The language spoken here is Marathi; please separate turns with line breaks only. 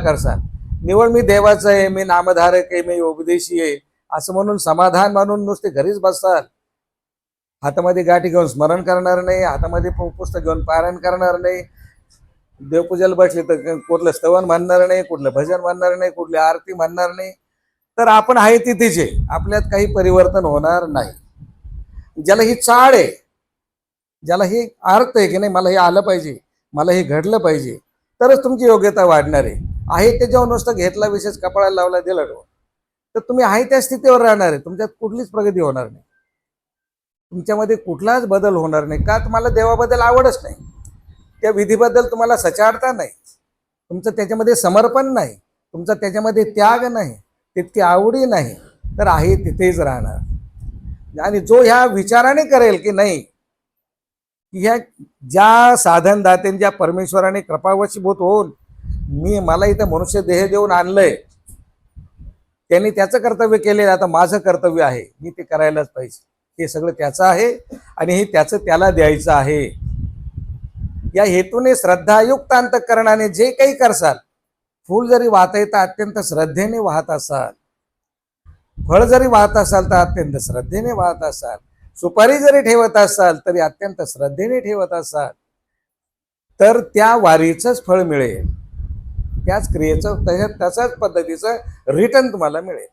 करसाल. निवड मी देवाचा आहे, मी नामधारक आहे, मी उपदेशी आहे असं म्हणून समाधान मानून नुसते घरीच बसताल. हातामध्ये गाठी घेऊन स्मरण करणार नाही, हातामध्ये पुस्तक घेऊन पारायण करणार नाही, देवपूजेला बसले तर कुठलं स्तवन म्हणणार नाही, कुठलं भजन म्हणणार नाही, कुठली आरती म्हणणार नाही, तर आपण आहे तिथेचे, आपल्यात काही परिवर्तन होणार नाही. ज्याला ही चाळ आहे, ज्याला ही अर्थ आहे की नाही मला हे आलं पाहिजे, मला हे घडलं पाहिजे, तरच तुमची योग्यता वाढणार आहे ते जेव्हा नुसतं घेतला विशेष कपाळाला लावला दिला तर तुम्ही आहे त्या स्थितीवर राहणार आहे. तुमच्यात कुठलीच प्रगती होणार नाही, तुमच्यामध्ये कुठलाच बदल होणार नाही. का? तुम्हाला देवाबद्दल आवडच नाही, त्या विधीबद्दल तुम्हाला सचारता नाही, तुमचं त्याच्यामध्ये समर्पण नाही, तुमचा त्याच्यामध्ये त्याग नाही, तितकी आवडी नाही, तर आहे तिथेच राहणार. आणि जो ह्या विचाराने करेल की नाही की ह्या ज्या साधनदात्याने ज्या परमेश्वराने कृपावशीभूत होऊन मला इथं मनुष्य देह देऊन आणलंय, त्यांनी त्याचं कर्तव्य केले, आता माझं कर्तव्य आहे, मी ते करायलाच पाहिजे. हे सगळं त्याचं आहे आणि हे त्याचं त्याला द्यायचं आहे. या हेतूने श्रद्धायुक्त अंतःकरणाने जे काही करसाल, फूल जरी वाहता येतं अत्यंत श्रद्धेने वाहत असाल, फळ जरी वाहत असाल तर अत्यंत श्रद्धेने वाहत असाल, सुपारी जरी ठेवत असाल तरी अत्यंत श्रद्धेने ठेवत असाल, तर त्या वारीचंच फळ मिळेल, त्याच क्रियेचं तशाच पद्धतीचं रिटर्न तुम्हाला मिळेल.